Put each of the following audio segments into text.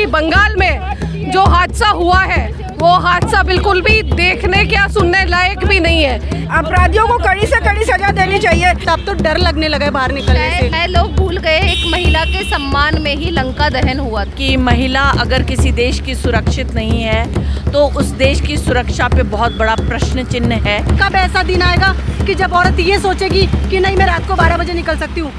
कि बंगाल में जो हादसा हुआ है वो हादसा बिल्कुल भी देखने या सुनने लायक भी नहीं है। अपराधियों को कड़ी से कड़ी सजा देनी चाहिए। तब तो डर लगने लगा बाहर निकलने से। लोग भूल गए एक महिला के सम्मान में ही लंका दहन हुआ कि महिला अगर किसी देश की सुरक्षित नहीं है तो उस देश की सुरक्षा पे बहुत बड़ा प्रश्न चिन्ह है। कब ऐसा दिन आएगा कि जब औरत ये सोचेगी कि नहीं मैं रात को 12 बजे निकल सकती हूँ।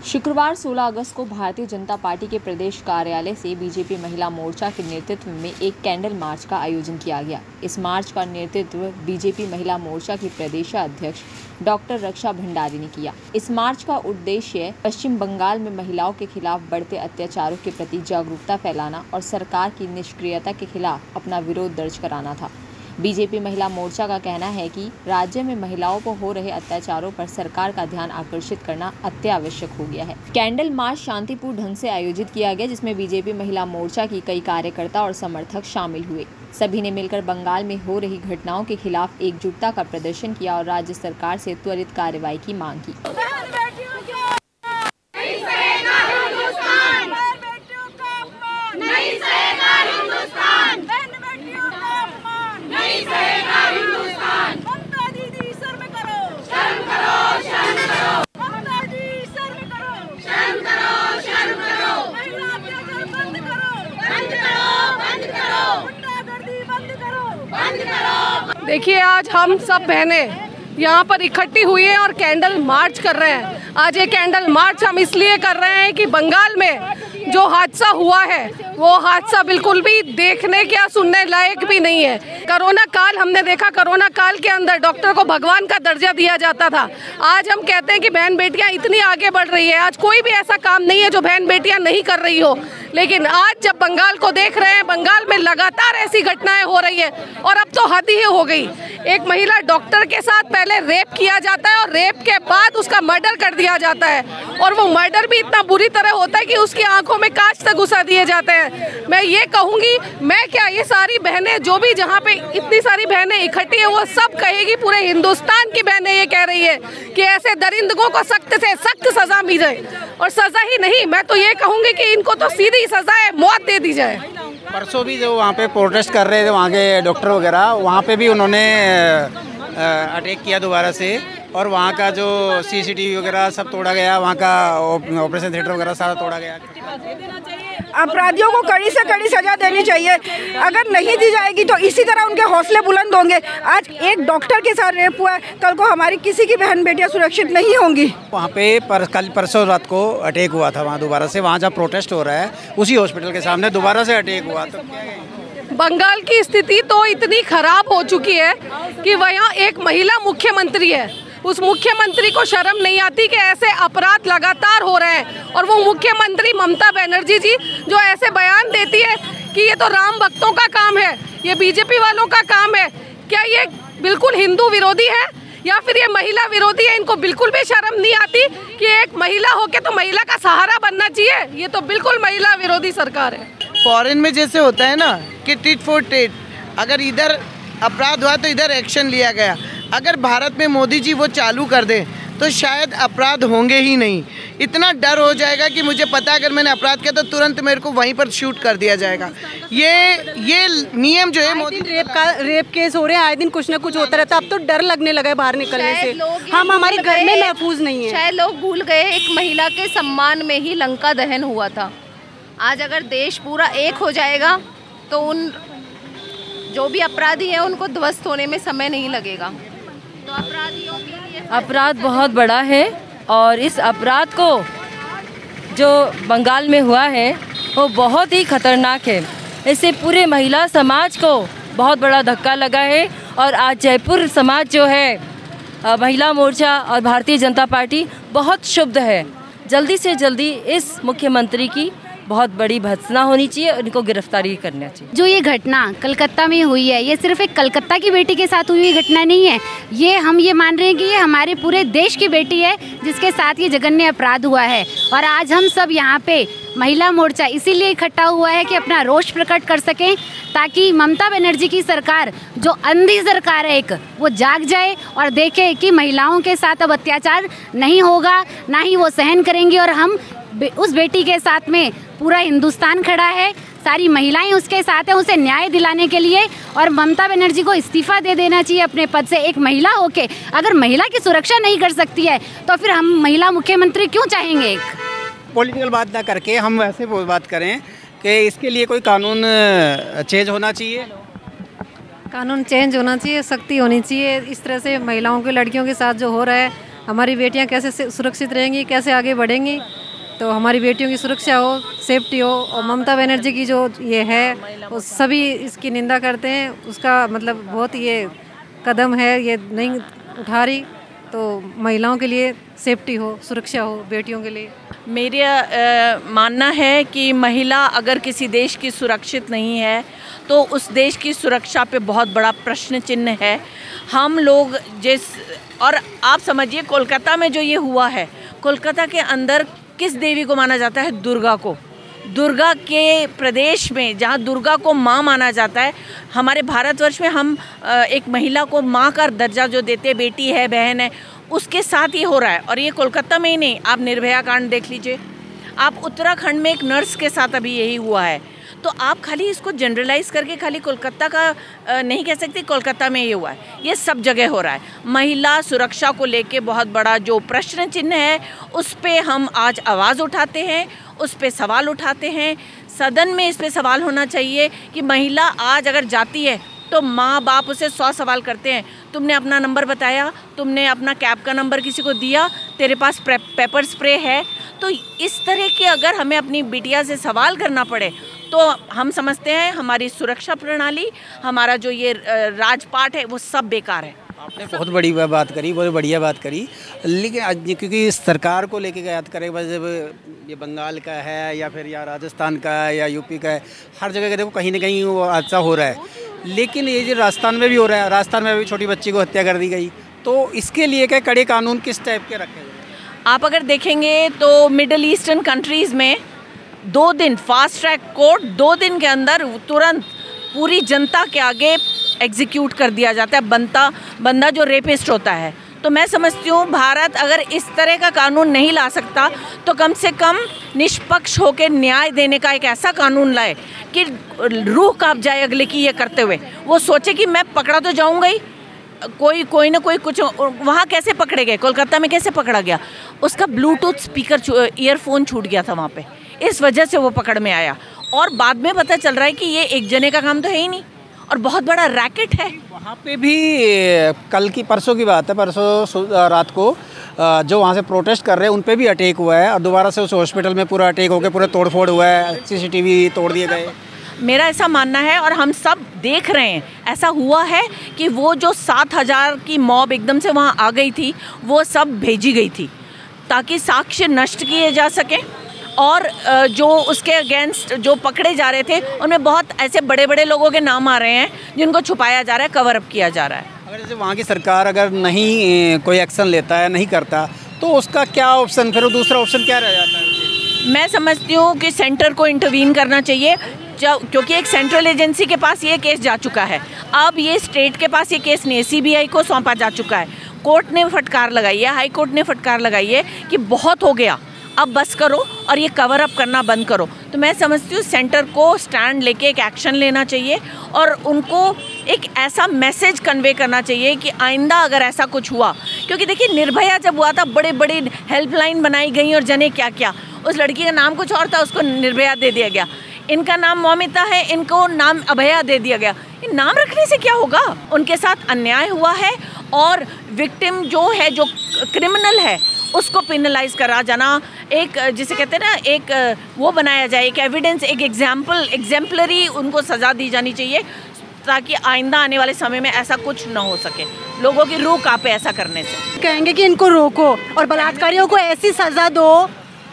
शुक्रवार 16 अगस्त को भारतीय जनता पार्टी के प्रदेश कार्यालय से बीजेपी महिला मोर्चा के नेतृत्व में एक कैंडल मार्च का आयोजन किया गया। इस मार्च का नेतृत्व बीजेपी महिला मोर्चा की प्रदेशाध्यक्ष डॉक्टर रक्षा भंडारी ने किया। इस मार्च का उद्देश्य पश्चिम बंगाल में महिलाओं के खिलाफ बढ़ते अत्याचारों के प्रति जागरूकता फैलाना और सरकार की निष्क्रियता के खिलाफ अपना विरोध दर्ज कराना था। बीजेपी महिला मोर्चा का कहना है कि राज्य में महिलाओं पर हो रहे अत्याचारों पर सरकार का ध्यान आकर्षित करना अत्यावश्यक हो गया है। कैंडल मार्च शांतिपूर्ण ढंग से आयोजित किया गया, जिसमें बीजेपी महिला मोर्चा की कई कार्यकर्ता और समर्थक शामिल हुए। सभी ने मिलकर बंगाल में हो रही घटनाओं के खिलाफ एकजुटता का प्रदर्शन किया और राज्य सरकार से त्वरित कार्रवाई की मांग की। देखिए, आज हम सब बहनें यहाँ पर इकट्ठी हुई हैं और कैंडल मार्च कर रहे हैं। आज ये कैंडल मार्च हम इसलिए कर रहे हैं कि बंगाल में जो हादसा हुआ है वो हादसा बिल्कुल भी देखने या सुनने लायक भी नहीं है। कोरोना काल हमने देखा, कोरोना काल के अंदर डॉक्टर को भगवान का दर्जा दिया जाता था। आज हम कहते हैं कि बहन बेटियां इतनी आगे बढ़ रही है। आज कोई भी ऐसा काम नहीं है जो बहन बेटियां नहीं कर रही हो, लेकिन आज जब बंगाल को देख रहे हैं, बंगाल में लगातार ऐसी घटनाएं हो रही है और अब तो हद ही हो गई। एक महिला डॉक्टर के साथ पहले रेप किया जाता है और रेप के बाद उसका मर्डर कर दिया जाता है, और वो मर्डर भी इतना बुरी तरह होता है कि उसकी आंखों में कांच तक घुसा दिए जाते हैं। मैं ये कहूँगी, मैं क्या, ये सारी बहनें जो भी जहाँ पे इतनी सारी बहनें इकट्ठी है वो सब कहेगी, पूरे हिंदुस्तान की बहनें ये कह रही है कि ऐसे दरिंदगों को सख्त से सख्त सजा मिल जाए, और सजा ही नहीं, मैं तो ये कहूँगी कि इनको तो सीधी सजा है, मौत दे दी जाए। परसों भी जो वहाँ पे प्रोटेस्ट कर रहे थे वहाँ के डॉक्टर वगैरह, वहाँ पे भी उन्होंने अटैक किया दोबारा से, और वहाँ का जो CCTV वगैरह सब तोड़ा गया, वहाँ का ऑपरेशन थिएटर वगैरह सारा तोड़ा गया। अपराधियों को कड़ी से कड़ी सजा देनी चाहिए। अगर नहीं दी जाएगी तो इसी तरह उनके हौसले बुलंद होंगे। आज एक डॉक्टर के साथ रेप हुआ है, कल को हमारी किसी की बहन बेटियां सुरक्षित नहीं होंगी। वहाँ पे कल परसों रात को अटैक हुआ था, वहाँ दोबारा से, वहाँ जहाँ प्रोटेस्ट हो रहा है उसी हॉस्पिटल के सामने दोबारा से अटैक हुआ। तो बंगाल की स्थिति तो इतनी खराब हो चुकी है कि वहाँ एक महिला मुख्यमंत्री है, उस मुख्यमंत्री को शर्म नहीं आती कि ऐसे अपराध लगातार हो रहे हैं। और वो मुख्यमंत्री ममता बनर्जी जी जो ऐसे बयान देती है कि ये तो राम भक्तों का काम है, ये बीजेपी वालों का काम है, क्या ये बिल्कुल हिंदू विरोधी है या फिर ये महिला विरोधी है? इनको बिल्कुल भी शर्म नहीं आती कि एक महिला होके तो महिला का सहारा बनना चाहिए। ये तो बिल्कुल महिला विरोधी सरकार है। फॉरेन में जैसे होता है ना कि टिट फॉर टेट, अगर इधर अपराध हुआ तो इधर एक्शन लिया गया। अगर भारत में मोदी जी वो चालू कर दे तो शायद अपराध होंगे ही नहीं। इतना डर हो जाएगा कि मुझे पता है अगर मैंने अपराध किया तो तुरंत मेरे को वहीं पर शूट कर दिया जाएगा। ये नियम जो है, मोदी रेप केस हो रहे हैं, आए दिन कुछ ना कुछ होता रहता है। अब तो डर लगने लगा है बाहर निकलने से। हम हमारे घर में महफूज नहीं है। शायद लोग भूल गए एक महिला के सम्मान में ही लंका दहन हुआ था। आज अगर देश पूरा एक हो जाएगा तो उन जो भी अपराधी हैं उनको ध्वस्त होने में समय नहीं लगेगा। तो अपराधियों के लिए अपराध बहुत बड़ा है, और इस अपराध को जो बंगाल में हुआ है वो बहुत ही खतरनाक है। इससे पूरे महिला समाज को बहुत बड़ा धक्का लगा है, और आज जयपुर समाज जो है, महिला मोर्चा और भारतीय जनता पार्टी बहुत क्षुब्ध है। जल्दी से जल्दी इस मुख्यमंत्री की बहुत बड़ी भर्त्सना होनी चाहिए और इनको गिरफ्तारी करना चाहिए। जो ये घटना कलकत्ता में हुई है, ये सिर्फ एक कलकत्ता की बेटी के साथ हुई घटना नहीं है, ये हम ये मान रहे हैं कि ये हमारे पूरे देश की बेटी है जिसके साथ ये जघन्य अपराध हुआ है। और आज हम सब यहाँ पे महिला मोर्चा इसीलिए इकट्ठा हुआ है कि अपना रोष प्रकट कर सकें, ताकि ममता बनर्जी की सरकार जो अंधी सरकार है एक, वो जाग जाए और देखे कि महिलाओं के साथ अब अत्याचार नहीं होगा, ना ही वो सहन करेंगी। और हम उस बेटी के साथ में पूरा हिंदुस्तान खड़ा है, सारी महिलाएं उसके साथ हैं उसे न्याय दिलाने के लिए। और ममता बनर्जी को इस्तीफा दे देना चाहिए अपने पद से। एक महिला होके अगर महिला की सुरक्षा नहीं कर सकती है तो फिर हम महिला मुख्यमंत्री क्यों चाहेंगे? एक पॉलिटिकल बात ना करके हम वैसे बात करें कि इसके लिए कोई कानून चेंज होना चाहिए। कानून चेंज होना चाहिए, सख्ती होनी चाहिए। इस तरह से महिलाओं के, लड़कियों के साथ जो हो रहा है, हमारी बेटियां कैसे सुरक्षित रहेंगी, कैसे आगे बढ़ेंगी, तो हमारी बेटियों की सुरक्षा हो, सेफ्टी हो। और ममता बनर्जी की जो ये है वो सभी इसकी निंदा करते हैं, उसका मतलब बहुत ये कदम है ये नहीं उठा रही, तो महिलाओं के लिए सेफ्टी हो, सुरक्षा हो बेटियों के लिए। मेरा मानना है कि महिला अगर किसी देश की सुरक्षित नहीं है तो उस देश की सुरक्षा पे बहुत बड़ा प्रश्न चिन्ह है। हम लोग और आप समझिए कोलकाता में जो ये हुआ है, कोलकाता के अंदर किस देवी को माना जाता है? दुर्गा को। दुर्गा के प्रदेश में जहाँ दुर्गा को माँ माना जाता है, हमारे भारतवर्ष में हम एक महिला को माँ का दर्जा जो देते, बेटी है, बहन है, उसके साथ ये हो रहा है। और ये कोलकाता में ही नहीं, आप निर्भया कांड देख लीजिए, आप उत्तराखंड में एक नर्स के साथ अभी यही हुआ है। तो आप खाली इसको जनरलाइज करके खाली कोलकाता का नहीं कह सकते कोलकाता में ये हुआ है, ये सब जगह हो रहा है। महिला सुरक्षा को लेके बहुत बड़ा जो प्रश्न चिन्ह है उस पे हम आज आवाज़ उठाते हैं, उस पे सवाल उठाते हैं। सदन में इस पे सवाल होना चाहिए कि महिला आज अगर जाती है तो माँ बाप उसे 100 सवाल करते हैं, तुमने अपना नंबर बताया, तुमने अपना कैब का नंबर किसी को दिया, तेरे पास पेपर स्प्रे है। तो इस तरह के अगर हमें अपनी बिटिया से सवाल करना पड़े तो हम समझते हैं हमारी सुरक्षा प्रणाली, हमारा जो ये राजपाट है वो सब बेकार है। आपने बहुत बड़ी बात करी, बहुत बढ़िया बात करी। लेकिन आज क्योंकि सरकार को लेके याद करें, बस ये बंगाल का है या फिर या राजस्थान का है या यूपी का है, हर जगह का देखो कहीं ना कहीं वो हादसा हो रहा है। लेकिन ये जो राजस्थान में भी हो रहा है, राजस्थान में भी छोटी बच्ची को हत्या कर दी गई, तो इसके लिए क्या कड़े कानून किस टाइप के रखे? आप अगर देखेंगे तो मिडल ईस्टर्न कंट्रीज़ में 2 दिन फास्ट ट्रैक कोर्ट, 2 दिन के अंदर तुरंत पूरी जनता के आगे एग्जीक्यूट कर दिया जाता है बंदा जो रेपिस्ट होता है। तो मैं समझती हूँ भारत अगर इस तरह का कानून नहीं ला सकता तो कम से कम निष्पक्ष होकर न्याय देने का एक ऐसा कानून लाए कि रूह कांप जाए अगले की ये करते हुए। वो सोचे कि मैं पकड़ा तो जाऊँगा ही, कोई ना कोई कुछ। वहाँ कैसे पकड़े गए? कोलकाता में कैसे पकड़ा गया? उसका ब्लूटूथ स्पीकर ईयरफोन छूट गया था वहाँ पे, इस वजह से वो पकड़ में आया। और बाद में पता चल रहा है कि ये एक जने का काम तो है ही नहीं और बहुत बड़ा रैकेट है। वहाँ पे भी परसों की बात है, परसों रात को जो वहाँ से प्रोटेस्ट कर रहे हैं उन पे भी अटैक हुआ है और दोबारा से उस हॉस्पिटल में पूरा अटैक हो गया, पूरा तोड़फोड़ हुआ है, CCTV तोड़ दिए गए। मेरा ऐसा मानना है और हम सब देख रहे हैं, ऐसा हुआ है कि वो जो 7000 की मॉब एकदम से वहाँ आ गई थी, वो सब भेजी गई थी ताकि साक्ष्य नष्ट किए जा सकें। और जो उसके अगेंस्ट जो पकड़े जा रहे थे उनमें बहुत ऐसे बड़े बड़े लोगों के नाम आ रहे हैं जिनको छुपाया जा रहा है, कवर अप किया जा रहा है। अगर जैसे वहाँ की सरकार अगर नहीं कोई एक्शन लेता है, नहीं करता, तो उसका क्या ऑप्शन, फिर दूसरा ऑप्शन क्या रह जाता है? मैं समझती हूँ कि सेंटर को इंटरवीन करना चाहिए, क्योंकि एक सेंट्रल एजेंसी के पास ये केस जा चुका है, अब ये स्टेट के पास ये केस नहीं, CBI को सौंपा जा चुका है। कोर्ट ने फटकार लगाई है, हाई कोर्ट ने फटकार लगाई है कि बहुत हो गया, अब बस करो और ये कवर अप करना बंद करो। तो मैं समझती हूँ सेंटर को स्टैंड लेके एक एक्शन लेना चाहिए और उनको एक ऐसा मैसेज कन्वे करना चाहिए कि आइंदा अगर ऐसा कुछ हुआ, क्योंकि देखिए निर्भया जब हुआ था बड़े बड़े हेल्पलाइन बनाई गई और जने क्या क्या, उस लड़की का नाम कुछ और था, उसको निर्भया दे दिया गया। इनका नाम मौमिता है, इनको नाम अभया दे दिया गया। ये नाम रखने से क्या होगा? उनके साथ अन्याय हुआ है और विक्टिम जो है, जो क्रिमिनल है, उसको पेनलाइज करा जाना, एक जिसे कहते हैं ना, एक वो बनाया जाए, एक एविडेंस, एक एग्जाम्पलरी उनको सज़ा दी जानी चाहिए ताकि आइंदा आने वाले समय में ऐसा कुछ ना हो सके। लोगों की रूह कांपे ऐसा करने से। कहेंगे कि इनको रोको और बलात्कारियों को ऐसी सज़ा दो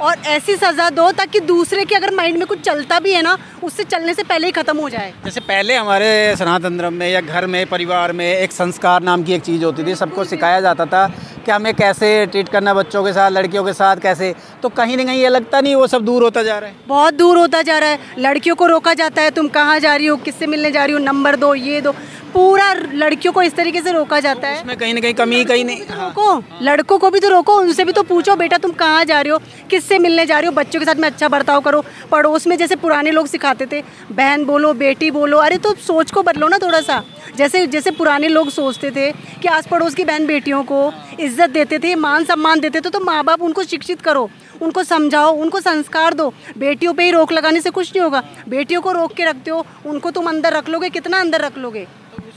और ऐसी सज़ा दो ताकि दूसरे के अगर माइंड में कुछ चलता भी है ना, उससे चलने से पहले ही ख़त्म हो जाए। जैसे पहले हमारे सनातन धर्म में या घर में परिवार में एक संस्कार नाम की एक चीज़ होती थी, सबको सिखाया जाता था कि हमें कैसे ट्रीट करना बच्चों के साथ, लड़कियों के साथ कैसे, तो कहीं ना कहीं ये लगता नहीं वो सब दूर होता जा रहा है। बहुत दूर होता जा रहा है। लड़कियों को रोका जाता है, तुम कहाँ जा रही हो, किससे मिलने जा रही हो, नंबर दो, ये दो, पूरा लड़कियों को इस तरीके से रोका जाता है। इसमें कहीं ना कहीं कमी कहीं नहीं। रोको, लड़कों को भी तो रोको, उनसे भी तो पूछो बेटा तुम कहाँ जा रहे हो, किससे मिलने जा रहे हो, बच्चों के साथ में अच्छा बर्ताव करो। पड़ोस में जैसे पुराने लोग सिखाते थे, बहन बोलो, बेटी बोलो, अरे तो सोच को बदलो ना थोड़ा सा। जैसे जैसे पुराने लोग सोचते थे कि आस पड़ोस की बहन बेटियों को इज्जत देते थे, मान सम्मान देते थे, तो माँ बाप उनको शिक्षित करो, उनको समझाओ, उनको संस्कार दो। बेटियों पे ही रोक लगाने से कुछ नहीं होगा। बेटियों को रोक के रखते हो, उनको तुम अंदर रख लोगे, कितना अंदर रख लोगे।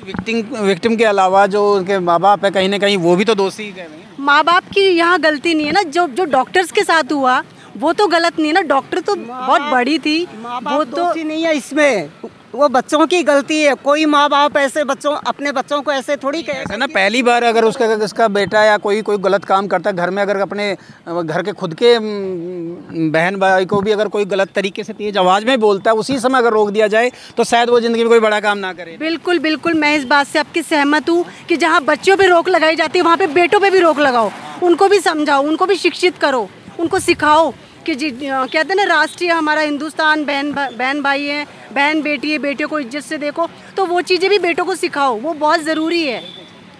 विक्टिम के अलावा जो उनके माँ बाप है, कहीं ना कहीं वो भी तो दोषी है। माँ बाप की यहाँ गलती नहीं है ना। जो डॉक्टर्स के साथ हुआ वो तो गलत नहीं है ना। डॉक्टर तो बहुत बड़ी थी, वो तो नहीं है इसमें, वो बच्चों की गलती है। कोई माँ बाप ऐसे अपने बच्चों को ऐसे थोड़ी कहे ना। पहली बार अगर उसका बेटा या कोई गलत काम करता है घर में, अगर अपने घर के खुद के बहन भाई को भी अगर कोई गलत तरीके से तेज आवाज़ में बोलता है, उसी समय अगर रोक दिया जाए तो शायद वो ज़िंदगी में कोई बड़ा काम ना करे। बिल्कुल बिल्कुल, मैं इस बात से आपकी सहमत हूँ कि जहाँ बच्चों पे रोक लगाई जाती है वहाँ पे बेटों पे भी रोक लगाओ, उनको भी समझाओ, उनको भी शिक्षित करो, उनको सिखाओ कि जी कहते हैं ना, राष्ट्रीय हमारा हिंदुस्तान, बहन भाई है, बहन बेटी है, बेटियों को इज्जत से देखो, तो वो चीज़ें भी बेटों को सिखाओ, वो बहुत ज़रूरी है,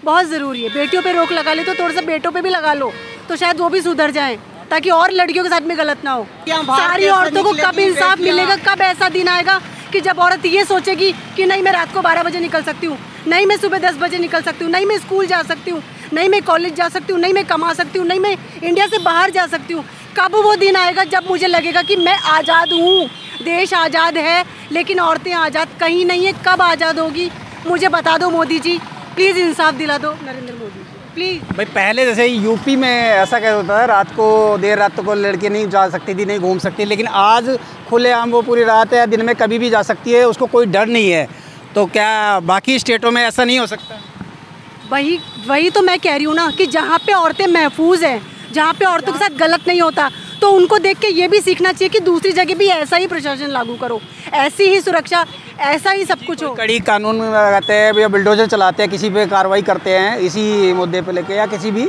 बहुत ज़रूरी है। बेटियों पे रोक लगा ले तो थोड़ा सा बेटों पे भी लगा लो, तो शायद वो भी सुधर जाएं, ताकि और लड़कियों के साथ में गलत ना हो। सारी औरतों को कब इंसाफ मिलेगा, कब ऐसा दिन आएगा कि जब औरत ये सोचेगी कि नहीं मैं रात को 12 बजे निकल सकती हूँ, नहीं मैं सुबह 10 बजे निकल सकती हूँ, नहीं मैं स्कूल जा सकती हूँ, नहीं मैं कॉलेज जा सकती हूँ, नहीं मैं कमा सकती हूँ, नहीं मैं इंडिया से बाहर जा सकती हूँ। कब वो दिन आएगा जब मुझे लगेगा कि मैं आज़ाद हूँ, देश आज़ाद है, लेकिन औरतें आज़ाद कहीं नहीं है। कब आज़ाद होगी मुझे बता दो मोदी जी, प्लीज़ इंसाफ दिला दो नरेंद्र मोदी प्लीज़। भाई पहले जैसे यूपी में ऐसा क्या होता है, रात को देर रात को लड़की नहीं जा सकती थी, नहीं घूम सकती, लेकिन आज खुलेआम वो पूरी रात है, दिन में कभी भी जा सकती है, उसको कोई डर नहीं है। तो क्या बाकी स्टेटों में ऐसा नहीं हो सकता? वही तो मैं कह रही हूँ ना कि जहाँ पे औरतें महफूज हैं, जहाँ पे औरतों के साथ गलत नहीं होता, तो उनको देख के ये भी सीखना चाहिए कि दूसरी जगह भी ऐसा ही प्रशासन लागू करो, ऐसी ही सुरक्षा, ऐसा ही सब कुछ हो। कड़ी कानून लगाते हैं या बुलडोजर चलाते हैं, किसी पे कार्रवाई करते हैं इसी मुद्दे पे लेके या किसी भी,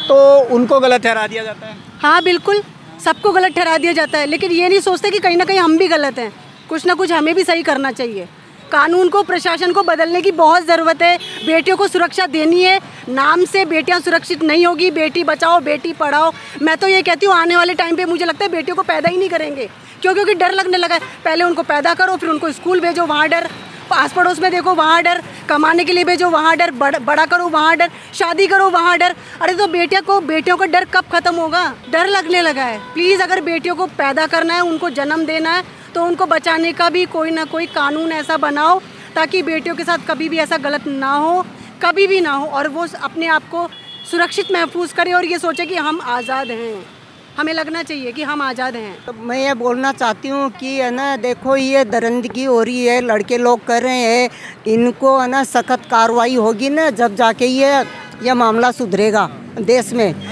तो उनको गलत ठहरा दिया जाता है। हाँ बिल्कुल, सबको गलत ठहरा दिया जाता है, लेकिन ये नहीं सोचते कि कहीं ना कहीं हम भी गलत हैं, कुछ ना कुछ हमें भी सही करना चाहिए। कानून को, प्रशासन को बदलने की बहुत ज़रूरत है। बेटियों को सुरक्षा देनी है, नाम से बेटियां सुरक्षित नहीं होगी। बेटी बचाओ बेटी पढ़ाओ, मैं तो ये कहती हूँ आने वाले टाइम पे मुझे लगता है बेटियों को पैदा ही नहीं करेंगे, क्योंकि डर लगने लगा है। पहले उनको पैदा करो, फिर उनको स्कूल भेजो, वहाँ डर, आस पड़ोस में देखो वहाँ डर, कमाने के लिए भेजो वहाँ डर, बड़ा करो वहाँ डर, शादी करो वहाँ डर। अरे तो बेटियों का डर कब ख़त्म होगा? डर लगने लगा है। प्लीज़ अगर बेटियों को पैदा करना है, उनको जन्म देना है, तो उनको बचाने का भी कोई ना कोई कानून ऐसा बनाओ ताकि बेटियों के साथ कभी भी ऐसा गलत ना हो, कभी भी ना हो, और वो अपने आप को सुरक्षित महफूज करे और ये सोचे कि हम आज़ाद हैं। हमें लगना चाहिए कि हम आज़ाद हैं। तो मैं ये बोलना चाहती हूँ कि है ना, देखो ये दरिंदगी हो रही है, लड़के लोग कर रहे हैं, इनको है ना सख्त कार्रवाई होगी ना, जब जाके ये मामला सुधरेगा देश में।